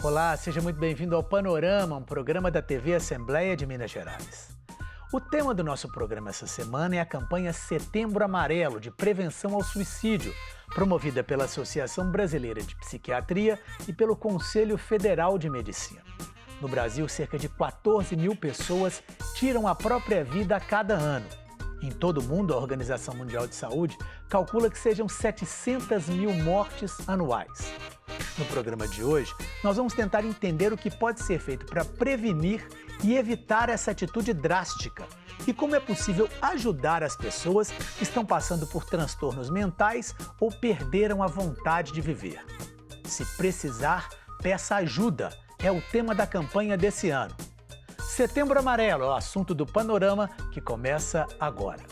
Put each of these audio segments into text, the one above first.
Olá, seja muito bem-vindo ao Panorama, um programa da TV Assembleia de Minas Gerais. O tema do nosso programa essa semana é a campanha Setembro Amarelo de Prevenção ao Suicídio, promovida pela Associação Brasileira de Psiquiatria e pelo Conselho Federal de Medicina. No Brasil, cerca de 14 mil pessoas tiram a própria vida a cada ano. Em todo o mundo, a Organização Mundial de Saúde calcula que sejam 700 mil mortes anuais. No programa de hoje, nós vamos tentar entender o que pode ser feito para prevenir e evitar essa atitude drástica e como é possível ajudar as pessoas que estão passando por transtornos mentais ou perderam a vontade de viver. Se precisar, peça ajuda, é o tema da campanha desse ano. Setembro Amarelo é o assunto do Panorama que começa agora.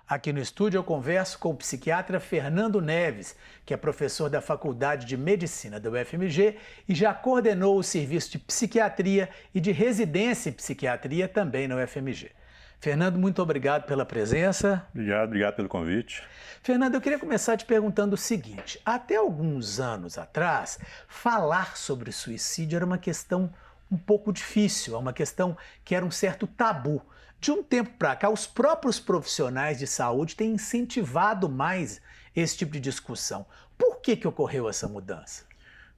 Aqui no estúdio eu converso com o psiquiatra Fernando Neves, que é professor da Faculdade de Medicina da UFMG e já coordenou o serviço de psiquiatria e de residência em psiquiatria também na UFMG. Fernando, muito obrigado pela presença. Obrigado pelo convite. Fernando, eu queria começar te perguntando o seguinte: até alguns anos atrás, falar sobre suicídio era uma questão um pouco difícil, é uma questão que era um certo tabu. De um tempo para cá, os próprios profissionais de saúde têm incentivado mais esse tipo de discussão. Por que ocorreu essa mudança?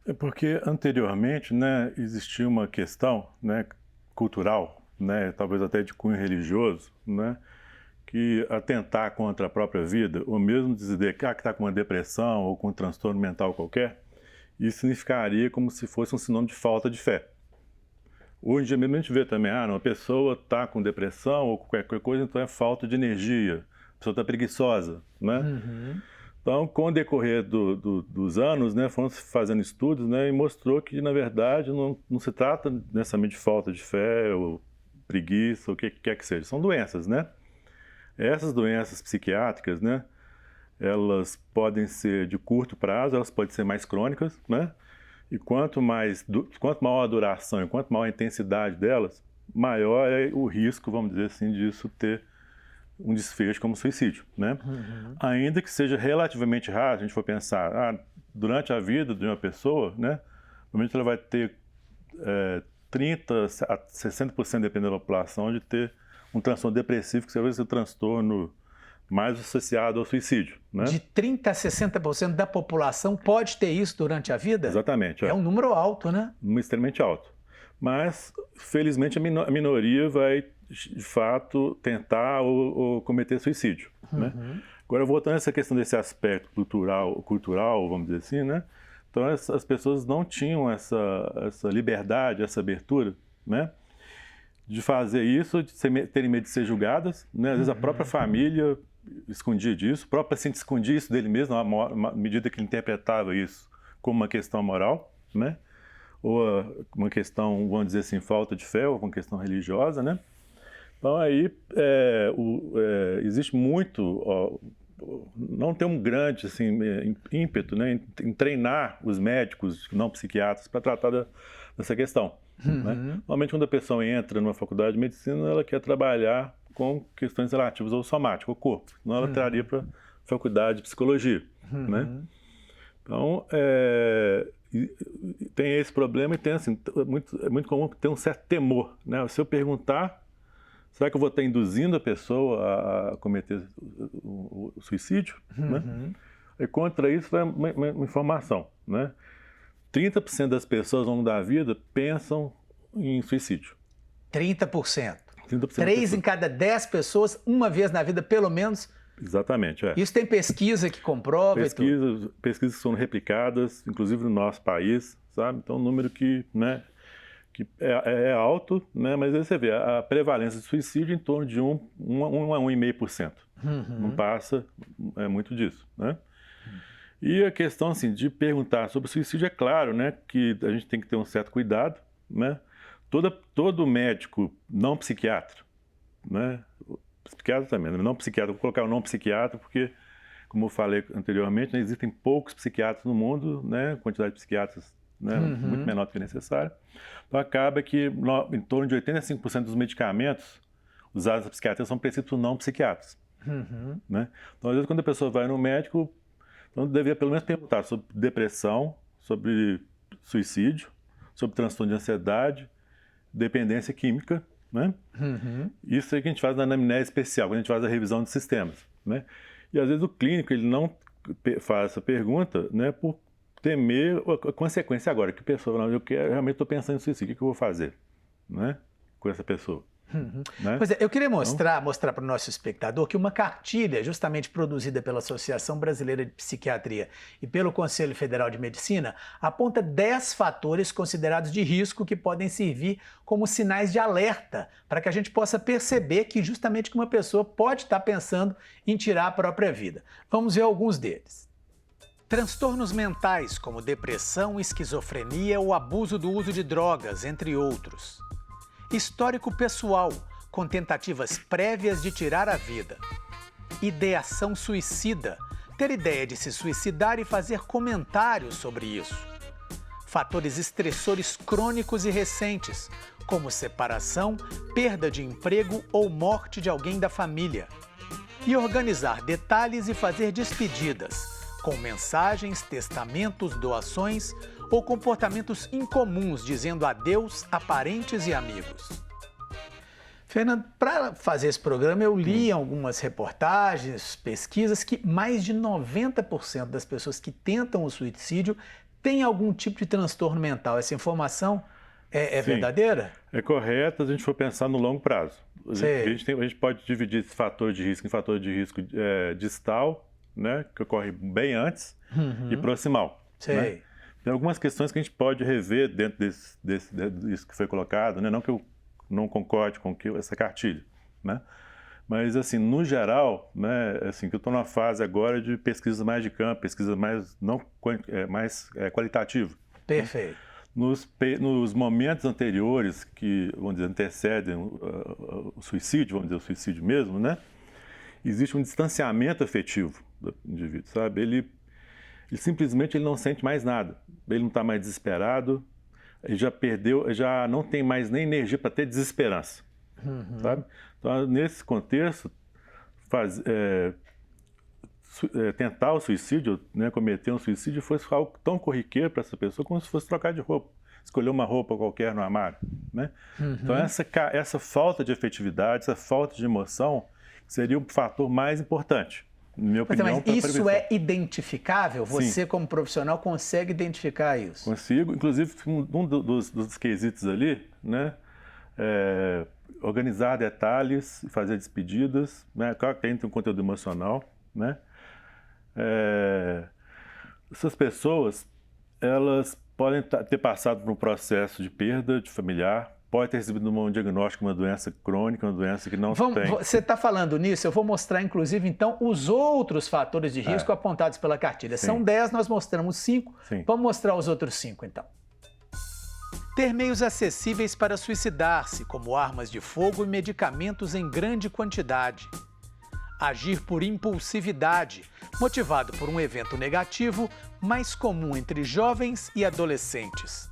É porque anteriormente, existia uma questão, cultural, talvez até de cunho religioso, que atentar contra a própria vida, ou mesmo dizer que está com uma depressão ou com um transtorno mental qualquer, isso significaria como se fosse um sinônimo de falta de fé. Hoje em dia mesmo a gente vê também, uma pessoa está com depressão ou qualquer coisa, então é falta de energia, a pessoa está preguiçosa, Então, com o decorrer dos anos, foram se fazendo estudos, e mostrou que, na verdade, não se trata necessariamente de falta de fé ou preguiça, ou o que quer que seja, são doenças, Essas doenças psiquiátricas, elas podem ser de curto prazo, elas podem ser mais crônicas, E quanto maior a duração e quanto maior a intensidade delas, maior é o risco, vamos dizer assim, disso ter um desfecho como suicídio, Ainda que seja relativamente raro, se a gente for pensar, durante a vida de uma pessoa, normalmente ela vai ter 30% a 60%, dependendo da população, de ter um transtorno depressivo, que vai ser o transtorno mais associado ao suicídio. De 30% a 60% da população pode ter isso durante a vida? Exatamente. É um número alto, Um número extremamente alto. Mas, felizmente, a minoria vai, de fato, tentar ou cometer suicídio. Agora, voltando a essa questão desse aspecto cultural, vamos dizer assim, Então, as pessoas não tinham essa liberdade, essa abertura, de fazer isso, de terem medo de ser julgadas, Às vezes a própria família escondia disso, o próprio paciente escondia isso dele mesmo, à medida que ele interpretava isso como uma questão moral, ou uma questão, vamos dizer assim, falta de fé, ou uma questão religiosa, Então aí existe muito, não tem um grande assim, ímpeto em treinar os médicos não psiquiatras para tratar dessa questão. Normalmente quando a pessoa entra numa faculdade de medicina, ela quer trabalhar com questões relativas ao somático, ao corpo. Senão ela traria para a faculdade de psicologia. Então, tem esse problema e tem assim, é muito comum ter um certo temor. Se eu perguntar, será que eu vou estar induzindo a pessoa a cometer o suicídio? E contra isso vai uma informação. 30% das pessoas ao longo da vida pensam em suicídio. 30%. 30% 3 em cada 10 pessoas, uma vez na vida, pelo menos. Exatamente. Isso tem pesquisa que comprova e tudo. Pesquisas que são replicadas, inclusive no nosso país, sabe? Então, um número que é alto, mas aí você vê a prevalência de suicídio em torno de 1 a 1,5%. Não passa muito disso, E a questão assim, de perguntar sobre suicídio, é claro, que a gente tem que ter um certo cuidado, Todo médico não psiquiatra, psiquiatra também, não psiquiatra, vou colocar o não psiquiatra porque, como eu falei anteriormente, existem poucos psiquiatras no mundo, quantidade de psiquiatras muito menor do que necessário. Então acaba que em torno de 85% dos medicamentos usados na psiquiatria são prescritos por não psiquiatras. Né? Então, às vezes, quando a pessoa vai no médico, então deveria pelo menos perguntar sobre depressão, sobre suicídio, sobre transtorno de ansiedade, dependência química, né? Isso é que a gente faz na anamnese especial, quando a gente faz a revisão de sistemas, né? E às vezes o clínico ele não faz essa pergunta, né, por temer a consequência agora, que a pessoa fala, eu realmente estou pensando em suicídio, o que eu vou fazer, né, com essa pessoa? Né? Pois é, eu queria mostrar para o nosso espectador que uma cartilha, justamente produzida pela Associação Brasileira de Psiquiatria e pelo Conselho Federal de Medicina, aponta 10 fatores considerados de risco que podem servir como sinais de alerta para que a gente possa perceber que justamente que uma pessoa pode estar pensando em tirar a própria vida. Vamos ver alguns deles. Transtornos mentais como depressão, esquizofrenia ou abuso do uso de drogas, entre outros. Histórico pessoal, com tentativas prévias de tirar a vida. Ideação suicida, ter ideia de se suicidar e fazer comentários sobre isso. Fatores estressores crônicos e recentes, como separação, perda de emprego ou morte de alguém da família. E organizar detalhes e fazer despedidas, com mensagens, testamentos, doações ou comportamentos incomuns dizendo adeus a parentes e amigos. Fernando, para fazer esse programa eu li algumas reportagens, pesquisas que mais de 90% das pessoas que tentam o suicídio têm algum tipo de transtorno mental. Essa informação é verdadeira? É correta se a gente for pensar no longo prazo. A gente pode dividir esse fator de risco em fator de risco distal, né, que ocorre bem antes, e proximal. Né? Tem algumas questões que a gente pode rever dentro disso que foi colocado, né? Não que eu não concorde com essa cartilha, né? Mas, assim, no geral, né, assim, que eu estou numa fase agora de pesquisa mais de campo, pesquisa mais, mais qualitativa. Perfeito. Né? Nos momentos anteriores que, vamos dizer, antecedem o suicídio, vamos dizer, o suicídio mesmo, né? Existe um distanciamento afetivo do indivíduo, sabe? Ele simplesmente não sente mais nada. Ele não está mais desesperado, ele já perdeu, já não tem mais nem energia para ter desesperança, sabe? Então, nesse contexto, tentar o suicídio, né, cometer um suicídio, fosse algo tão corriqueiro para essa pessoa como se fosse trocar de roupa, escolher uma roupa qualquer no armário, né? Então, essa falta de afetividade, essa falta de emoção, seria o fator mais importante. Minha opinião, mas isso é identificável? Você, Sim. como profissional, consegue identificar isso? Consigo. Inclusive, um dos quesitos ali, né, organizar detalhes, fazer despedidas, né, claro que tem um conteúdo emocional, né. Essas pessoas, elas podem ter passado por um processo de perda de familiar, pode ter recebido um diagnóstico de uma doença crônica, uma doença que não tem. Você está falando nisso, eu vou mostrar, inclusive, então, os outros fatores de risco apontados pela cartilha. Sim. São 10, nós mostramos 5. Sim. Vamos mostrar os outros 5, então. Ter meios acessíveis para suicidar-se, como armas de fogo e medicamentos em grande quantidade. Agir por impulsividade, motivado por um evento negativo, mais comum entre jovens e adolescentes.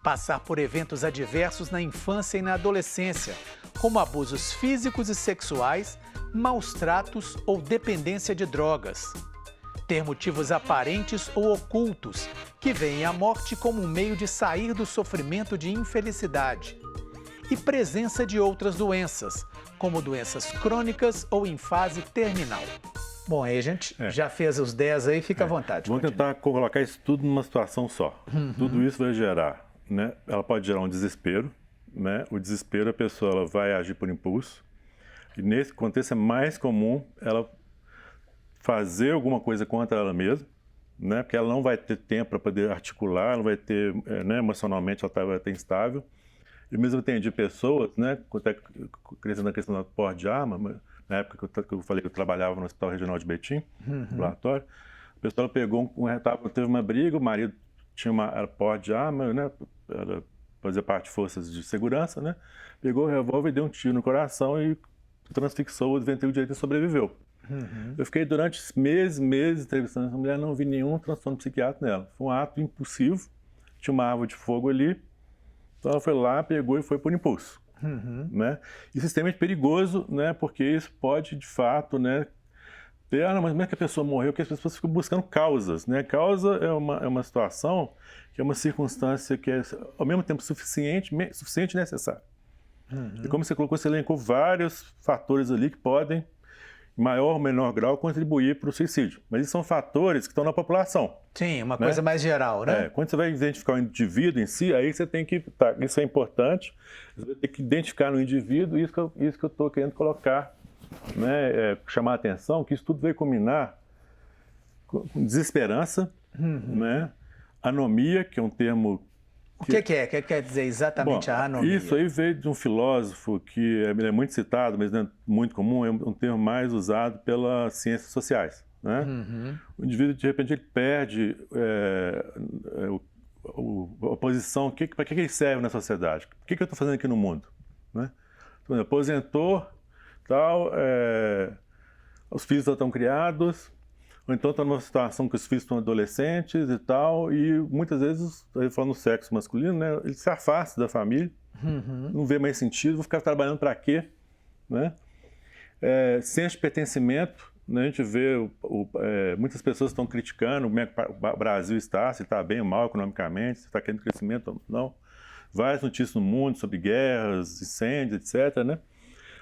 Passar por eventos adversos na infância e na adolescência, como abusos físicos e sexuais, maus tratos ou dependência de drogas. Ter motivos aparentes ou ocultos, que veem a morte como um meio de sair do sofrimento de infelicidade. E presença de outras doenças, como doenças crônicas ou em fase terminal. Bom, aí a gente já fez os 10 aí, fica à vontade. Vamos tentar colocar isso tudo numa situação só. Tudo isso vai gerar, né? Ela pode gerar um desespero, né? O desespero, a pessoa ela vai agir por impulso. E nesse contexto é mais comum ela fazer alguma coisa contra ela mesma, né? Porque ela não vai ter tempo para poder articular, não vai ter, né? Emocionalmente ela vai estar instável. Eu mesmo atendi pessoas, né? Até crescendo na questão do porte de arma, na época que eu falei que eu trabalhava no Hospital Regional de Betim, ambulatório, a pessoa pegou teve uma briga, o marido era porte de arma, né? Ela fazia parte de forças de segurança, né? Pegou o revólver e deu um tiro no coração e transfixou o ventrículo direito e sobreviveu. Eu fiquei durante meses entrevistando essa mulher, não vi nenhum transtorno psiquiátrico nela. Foi um ato impulsivo, tinha uma árvore de fogo ali, então ela foi lá, pegou e foi por impulso. né? Isso é extremamente perigoso, né? Porque isso pode, de fato, né, ter, mas como é que a pessoa morreu? Porque as pessoas ficam buscando causas, né? Causa é uma situação, que é uma circunstância que é, ao mesmo tempo, suficiente e necessária. E como você colocou, você elencou vários fatores ali que podem, em maior ou menor grau, contribuir para o suicídio. Mas isso são fatores que estão na população. Sim, uma né? coisa mais geral, né? Quando você vai identificar o indivíduo em si, aí você tem que... isso é importante, você vai ter que identificar no indivíduo isso que eu estou querendo colocar, né? Chamar a atenção, que isso tudo vai culminar com desesperança, né? Anomia, que é um termo... O que quer dizer exatamente a anomia? Isso aí veio de um filósofo que ele é muito citado, mas não é muito comum, é um termo mais usado pelas ciências sociais. Né? O indivíduo, de repente, ele perde a posição, para que ele serve na sociedade? O que eu estou fazendo aqui no mundo? Né? Então, aposentou, tal, os filhos já estão criados, ou então está numa situação que os filhos estão adolescentes e tal, e muitas vezes, falando no sexo masculino, né, ele se afasta da família, não vê mais sentido, vou ficar trabalhando para quê? Né? Senso de pertencimento, né, a gente vê, muitas pessoas estão criticando como é que o Brasil está, se está bem ou mal economicamente, se está querendo crescimento ou não. Várias notícias no mundo sobre guerras, incêndios, etc. Né?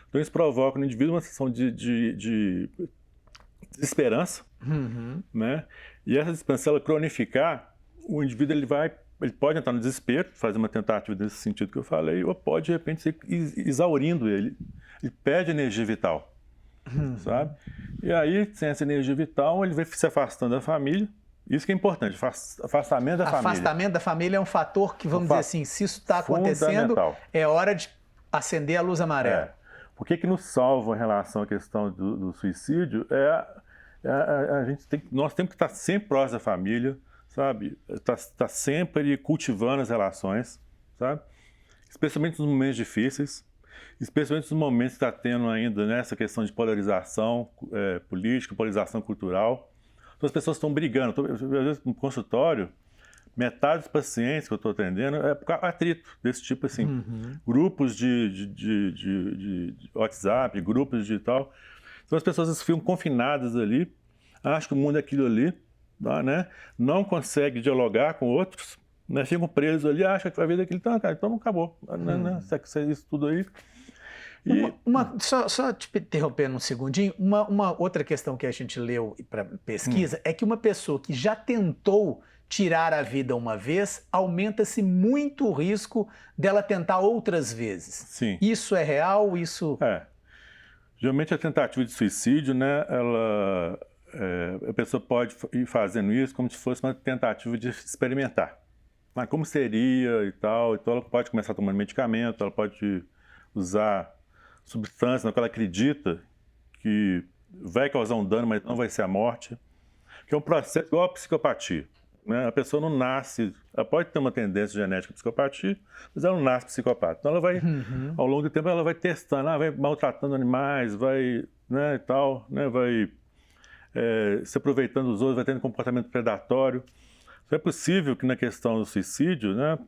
Então isso provoca no indivíduo uma sensação de desesperança, né? E essa desesperança, ela cronificar, o indivíduo ele pode entrar no desespero, fazer uma tentativa nesse sentido que eu falei, ou pode, de repente, ser exaurindo ele perde energia vital, sabe? E aí, sem essa energia vital, ele vai se afastando da família. Isso que é importante, afastamento da família. Afastamento da família é um fator que, vamos dizer assim, se isso está acontecendo, é hora de acender a luz amarela. O que nos salva em relação à questão do suicídio nós temos que estar sempre próximo da família, sabe? Tá sempre cultivando as relações, sabe? Especialmente nos momentos difíceis, especialmente nos momentos que está tendo ainda nessa questão de polarização política, polarização cultural. Então as pessoas estão brigando. Às vezes no consultório, metade dos pacientes que eu estou atendendo é por atrito desse tipo assim. Grupos de WhatsApp, grupos de tal. Então as pessoas ficam confinadas ali, acham que o mundo é aquilo ali, né? Não conseguem dialogar com outros, né? Ficam presos ali, acham que a vida é aquilo, então não acabou. Né? Isso tudo aí. E... Só te interrompendo um segundinho, uma outra questão que a gente leu para pesquisa é que uma pessoa que já tentou tirar a vida uma vez, aumenta-se muito o risco dela tentar outras vezes. Sim. Isso é real? Isso... Geralmente a tentativa de suicídio, né, a pessoa pode ir fazendo isso como se fosse uma tentativa de experimentar. Mas como seria e tal, então ela pode começar tomando medicamento, ela pode usar substância na qual ela acredita que vai causar um dano, mas não vai ser a morte, que é um processo igual a psicopatia. Né? A pessoa não nasce, ela pode ter uma tendência genética à psicopatia, mas ela não nasce psicopata. Então ela vai, ao longo do tempo, ela vai testando, vai maltratando animais, vai, né, e tal, né, vai se aproveitando dos outros, vai tendo comportamento predatório. Então é possível que na questão do suicídio, né,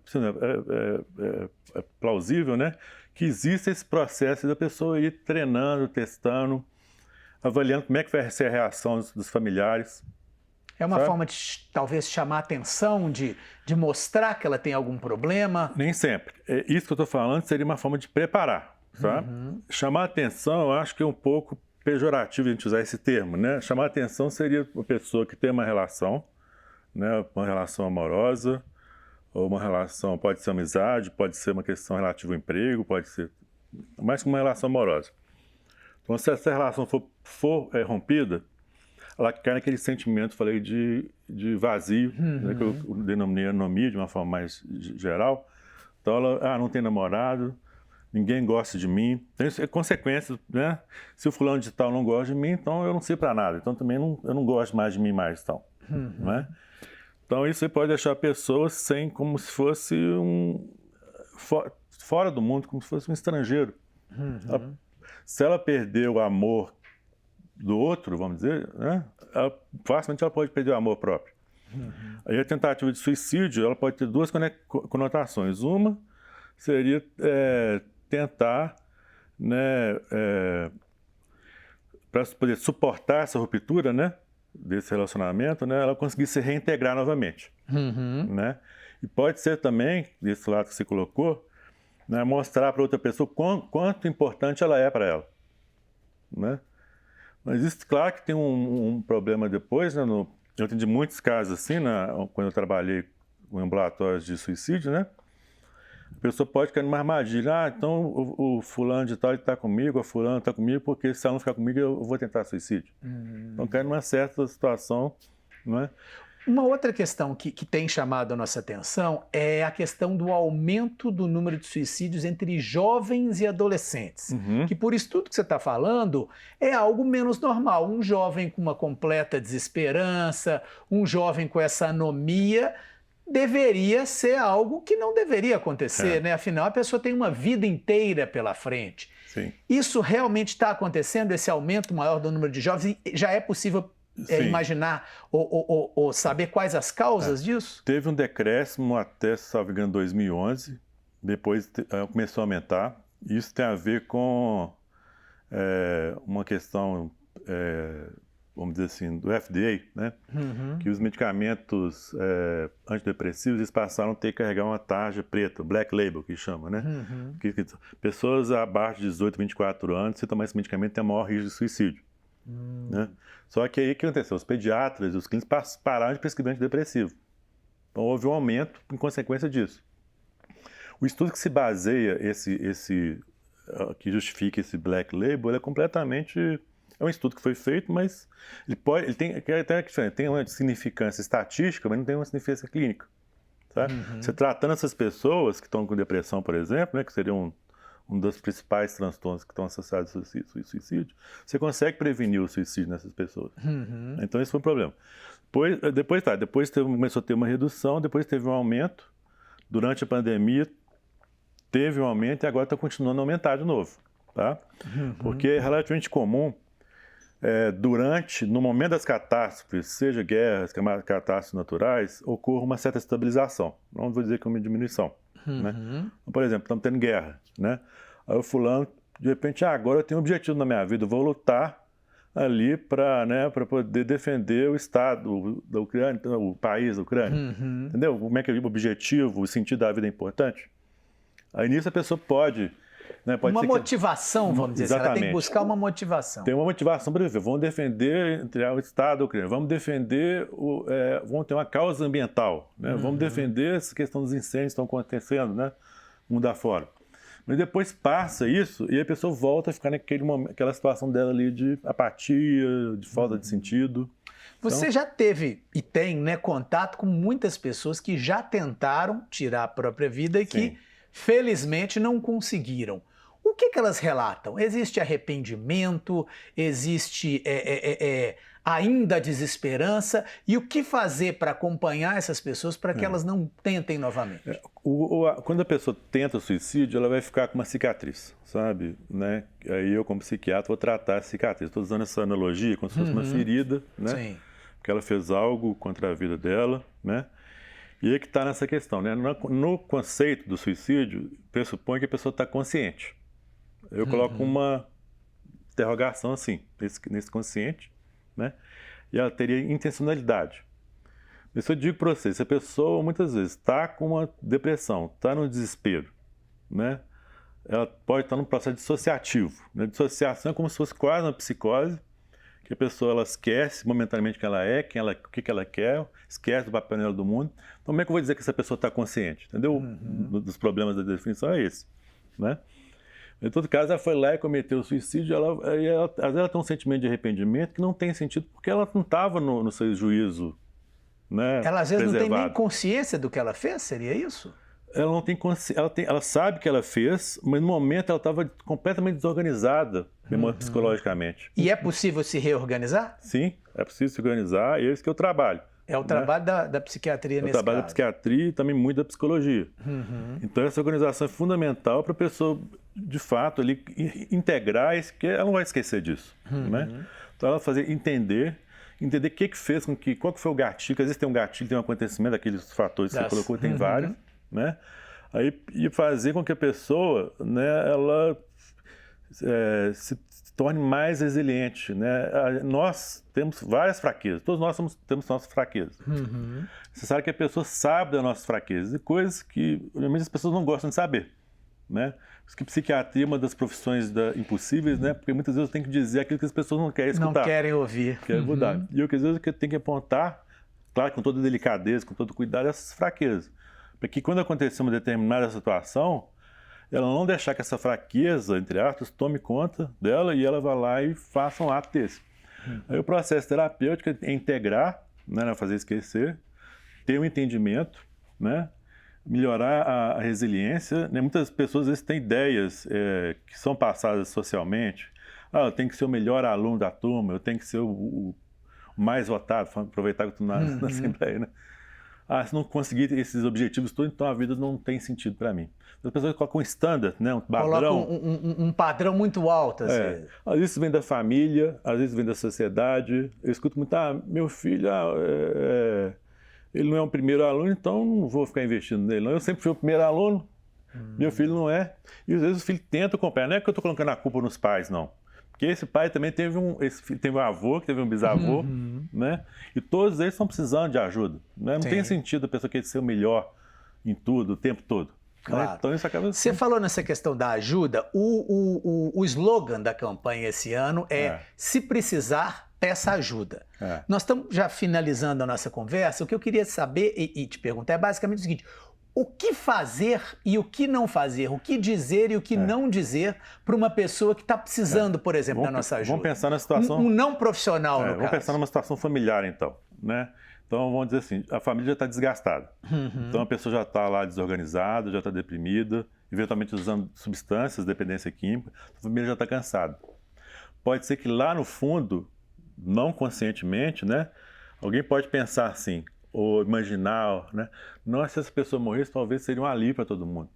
é plausível, né, que exista esse processo da pessoa ir treinando, testando, avaliando como é que vai ser a reação dos familiares. É uma forma de, talvez, chamar a atenção, de mostrar que ela tem algum problema? Nem sempre. Isso que eu estou falando seria uma forma de preparar, sabe? Chamar a atenção, eu acho que é um pouco pejorativo a gente usar esse termo, né? Chamar a atenção seria uma pessoa que tem uma relação, né? Uma relação amorosa, ou uma relação, pode ser amizade, pode ser uma questão relativa ao emprego, pode ser mais que uma relação amorosa. Então, se essa relação for rompida, ela cai naquele sentimento, falei, de vazio, né, que eu denominei anomia de uma forma mais geral. Então ela, não tem namorado, ninguém gosta de mim. Então isso é consequência, né? Se o fulano de tal não gosta de mim, então eu não sei para nada. Então também eu não gosto mais de mim mais, então. Né? Então isso aí pode deixar a pessoa como se fosse fora do mundo, como se fosse um estrangeiro. Se ela perder o amor do outro, vamos dizer, né? Facilmente ela pode perder o amor próprio. Aí a tentativa de suicídio, ela pode ter duas conotações. Uma seria tentar, né, para poder suportar essa ruptura, né, desse relacionamento, né, ela conseguir se reintegrar novamente. Né? E pode ser também, desse lado que você colocou, né, mostrar para outra pessoa quanto importante ela é para ela. Né? Mas isso, claro que tem um problema depois, né, eu atendi muitos casos assim, quando eu trabalhei com ambulatórios de suicídio, né? A pessoa pode cair numa armadilha. Então o fulano de tal está comigo, a fulana está comigo, porque se ela não ficar comigo, eu vou tentar suicídio. Então cai numa certa situação, não é? Uma outra questão que tem chamado a nossa atenção é a questão do aumento do número de suicídios entre jovens e adolescentes, que por isso tudo que você está falando é algo menos normal. Um jovem com uma completa desesperança, um jovem com essa anomia, deveria ser algo que não deveria acontecer, né? Afinal, a pessoa tem uma vida inteira pela frente. Sim. Isso realmente está acontecendo, esse aumento maior do número de jovens? Já é possível imaginar ou saber quais as causas disso? Teve um decréscimo até, salvo engano, 2011, depois começou a aumentar. Isso tem a ver com uma questão, vamos dizer assim, do FDA, né? Que os medicamentos antidepressivos eles passaram a ter que carregar uma tarja preta, black label, que chama, né? Que pessoas abaixo de 18, 24 anos, se tomar esse medicamento, tem maior risco de suicídio. Né? Só que aí o que aconteceu? Os pediatras e os clínicos pararam de prescrever antidepressivo. Então houve um aumento em consequência disso. O estudo que se baseia, que justifica esse black label, é completamente... É um estudo que foi feito, mas ele tem uma significância estatística, mas não tem uma significância clínica. Sabe? Você tratando essas pessoas que estão com depressão, por exemplo, né, que seriam um dos principais transtornos que estão associados ao suicídio, você consegue prevenir o suicídio nessas pessoas. Então, esse foi o problema. Depois começou a ter uma redução, depois teve um aumento. Durante a pandemia, teve um aumento e agora está continuando a aumentar de novo. Tá? Porque é relativamente comum, no momento das catástrofes, seja guerras, catástrofes naturais, ocorra uma certa estabilização. Não vou dizer que é uma diminuição. Né? Então, por exemplo, estamos tendo guerra, né? Aí o fulano, de repente, agora eu tenho um objetivo na minha vida, eu vou lutar ali para poder defender o Estado da Ucrânia, o país da Ucrânia. Entendeu? Como é que é o objetivo, o sentido da vida é importante? Aí nisso a pessoa pode... Né, pode uma ser motivação, vamos dizer assim, ela tem que buscar uma motivação. Tem uma motivação para viver. Vamos defender o Estado ucraniano, vamos defender, vamos ter uma causa ambiental, né? Vamos defender essa questão dos incêndios que estão acontecendo, né, mundo afora. Mas depois passa isso e a pessoa volta a ficar naquela situação dela ali de apatia, de falta de sentido. Você já teve e tem, né, contato com muitas pessoas que já tentaram tirar a própria vida e que, felizmente, não conseguiram. O que elas relatam? Existe arrependimento? Existe ainda desesperança? E o que fazer para acompanhar essas pessoas para que elas não tentem novamente? Quando a pessoa tenta o suicídio, ela vai ficar com uma cicatriz, sabe? Né? Aí eu, como psiquiatra, vou tratar a cicatriz. Estou usando essa analogia como se fosse uma ferida, né? Sim. Porque ela fez algo contra a vida dela, né? E aí que está nessa questão, né? No conceito do suicídio, pressupõe que a pessoa está consciente. Eu coloco uma interrogação assim, nesse consciente, né? E ela teria intencionalidade. Isso eu digo para você, se a pessoa muitas vezes está com uma depressão, está no desespero, né? Ela pode estar num processo dissociativo. Né? Dissociação é como se fosse quase uma psicose, que a pessoa ela esquece momentaneamente quem ela é, o que ela quer, esquece do papel dela do mundo. Então, como é que eu vou dizer que essa pessoa está consciente? Entendeu? Um dos problemas da definição é esse, né? Em todo caso, ela foi lá e cometeu o suicídio, às vezes ela tem um sentimento de arrependimento que não tem sentido porque ela não estava no seu juízo, né, ela às vezes preservado. não tem nem consciência do que ela fez, seria isso? Ela não tem consciência, ela sabe que ela fez, mas no momento ela estava completamente desorganizada psicologicamente. E é possível se reorganizar? Sim, é possível se organizar, e é esse que eu trabalho. É o trabalho da psiquiatria nesse caso. É o trabalho da psiquiatria e também muito da psicologia. Então essa organização é fundamental para a pessoa, de fato, ali, integrar isso, que ela não vai esquecer disso. Né? Então ela entender o que fez com qual que foi o gatilho, que às vezes tem um gatilho, tem um acontecimento, aqueles fatores que você colocou, tem vários. Né? Aí, e fazer com que a pessoa, né, ela se torne mais resiliente, né? Nós temos várias fraquezas, todos nós temos nossas fraquezas. Você sabe que a pessoa sabe das nossas fraquezas e coisas que normalmente as pessoas não gostam de saber, né? Por isso que psiquiatria é uma das profissões impossíveis, né? Porque muitas vezes eu tenho que dizer aquilo que as pessoas não querem escutar. Não querem ouvir. Querem mudar. E eu, às vezes, eu tenho que apontar, claro, com toda delicadeza, com todo cuidado, essas fraquezas. Para que quando acontecer uma determinada situação, ela não deixar que essa fraqueza, entre aspas, tome conta dela e ela vá lá e faça um ato desse. Aí o processo terapêutico é integrar, né, não fazer esquecer, ter um entendimento, né, melhorar a resiliência. Né? Muitas pessoas às vezes têm ideias que são passadas socialmente. Eu tenho que ser o melhor aluno da turma, eu tenho que ser o mais votado, aproveitar que eu estou na Assembleia, né? Se não conseguir esses objetivos todos, então a vida não tem sentido para mim. As pessoas colocam um standard, né, um padrão. Colocam um padrão muito alto. Às vezes. Às vezes vem da família, às vezes vem da sociedade. Eu escuto muito, meu filho, ele não é o primeiro aluno, então não vou ficar investindo nele. Não. Eu sempre fui o primeiro aluno, meu filho não é. E às vezes o filho tenta acompanhar. Não é que eu estou colocando a culpa nos pais, não. Porque esse pai também teve um avô, que teve um bisavô, né? E todos eles estão precisando de ajuda. Né? Não tem sentido a pessoa querer ser o melhor em tudo, o tempo todo. Claro. Né? Então isso acaba... Você falou nessa questão da ajuda, o slogan da campanha esse ano é se precisar, peça ajuda. Nós estamos já finalizando a nossa conversa. O que eu queria saber e te perguntar é basicamente o seguinte: o que fazer e o que não fazer? O que dizer e o que não dizer para uma pessoa que está precisando, por exemplo, da nossa ajuda? Vamos pensar na situação... Um não profissional, no caso. Vamos pensar numa situação familiar, então. Né? Então, vamos dizer assim, a família já está desgastada. Então, a pessoa já está lá desorganizada, já está deprimida, eventualmente usando substâncias, dependência química. A família já está cansada. Pode ser que lá no fundo, não conscientemente, né, alguém pode pensar assim, ou imaginar, né? Nossa, se essa pessoa morresse, talvez seria um alívio para todo mundo.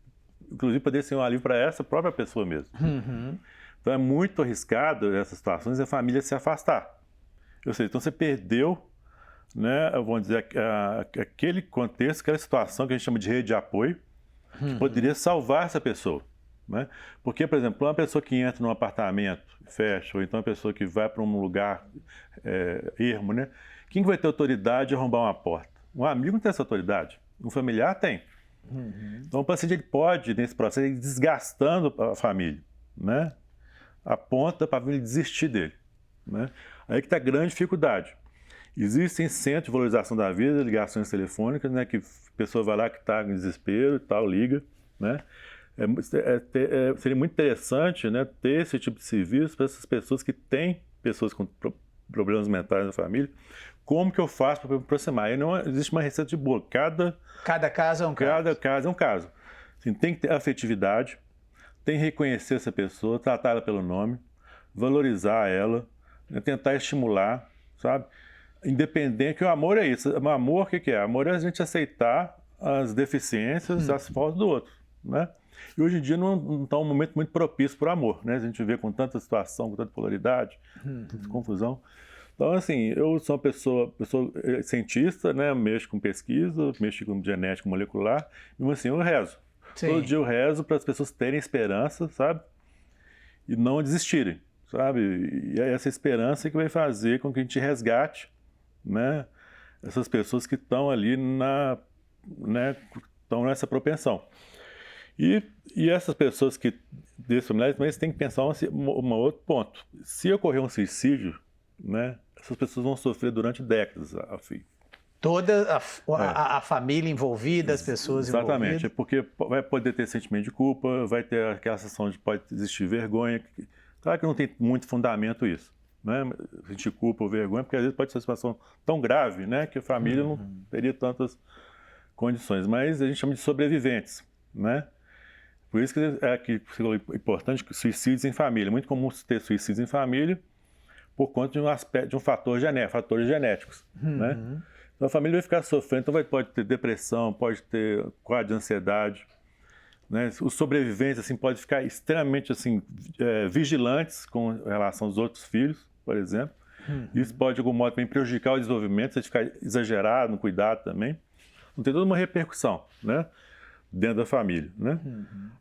Inclusive, poderia ser um alívio para essa própria pessoa mesmo. Então, é muito arriscado nessas situações a família se afastar. Ou seja, então você perdeu, né, vamos dizer, aquele contexto, aquela situação que a gente chama de rede de apoio, que poderia salvar essa pessoa. Né? Porque, por exemplo, uma pessoa que entra num apartamento, fecha, ou então uma pessoa que vai para um lugar ermo, né? Quem vai ter autoridade de arrombar uma porta? Um amigo não tem essa autoridade, um familiar tem. Então o paciente ele pode, nesse processo, ir desgastando a família, né? Aponta para a família desistir dele. Né? Aí que está a grande dificuldade. Existem centros de valorização da vida, ligações telefônicas, né? Que a pessoa vai lá que está em desespero e tal, liga. Né? Seria muito interessante, né, ter esse tipo de serviço para essas pessoas que têm pessoas com problemas mentais na família. Como que eu faço para me aproximar? Aí não existe uma receita de bolo. Cada caso é um caso. Cada caso é um caso. Assim, tem que ter afetividade, tem que reconhecer essa pessoa, tratar ela pelo nome, valorizar ela, né, tentar estimular, sabe? Independente, que o amor é isso. O amor, o que é? Amor é a gente aceitar as deficiências, as faltas do outro, né? E hoje em dia não está um momento muito propício para o amor, né? A gente vê com tanta situação, com tanta polaridade, tanta confusão. Então, assim, eu sou uma pessoa cientista, né? Mexo com pesquisa, mexo com genética molecular, e assim, eu rezo. Sim. Todo dia eu rezo para as pessoas terem esperança, sabe? E não desistirem, sabe? E é essa esperança que vai fazer com que a gente resgate, né? Essas pessoas que estão ali né? Estão nessa propensão. E essas pessoas que desses familiares, mas tem que pensar um outro ponto. Se ocorrer um suicídio, né, essas pessoas vão sofrer durante décadas a fio. Toda a família envolvida, as pessoas envolvidas. Exatamente, porque vai poder ter sentimento de culpa, vai ter aquela sensação de pode existir vergonha. Claro que não tem muito fundamento isso, né? Sentir culpa ou vergonha, porque às vezes pode ser uma situação tão grave, né, que a família não teria tantas condições. Mas a gente chama de sobreviventes, né? Por isso que é importante que suicídios em família. É muito comum ter suicídios em família por conta de um fator genético, fatores genéticos, né? Então a família vai ficar sofrendo, então pode ter depressão, pode ter quadro de ansiedade, né? Os sobreviventes assim podem ficar extremamente assim vigilantes com relação aos outros filhos, por exemplo. Isso pode de algum modo também prejudicar o desenvolvimento, você ficar exagerado no cuidado também. Não tem toda uma repercussão, né? dentro da família, né?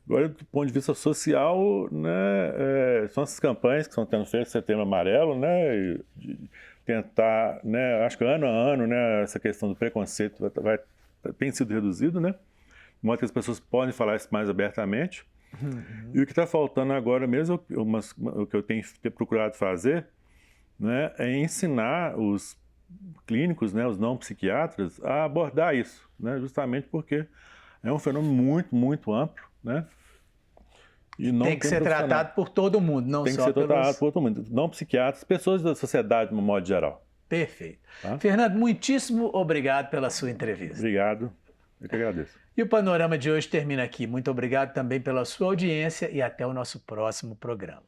Agora, do ponto de vista social, né, são essas campanhas que estão tendo feitas, Setembro Amarelo, né, de tentar, né, acho que ano a ano, né, essa questão do preconceito tem sido reduzido, né, de modo que as pessoas podem falar isso mais abertamente. E o que está faltando agora mesmo, o que eu tenho procurado fazer, né, é ensinar os clínicos, né, os não psiquiatras, a abordar isso, né, justamente porque é um fenômeno muito, muito amplo, né? E não tem que ser tratado por todo mundo, não tem só que ser tratado por pelos... todo mundo, não psiquiatras, pessoas da sociedade, no modo geral. Perfeito. Tá? Fernando, muitíssimo obrigado pela sua entrevista. Obrigado, eu que agradeço. E o Panorama de hoje termina aqui. Muito obrigado também pela sua audiência e até o nosso próximo programa.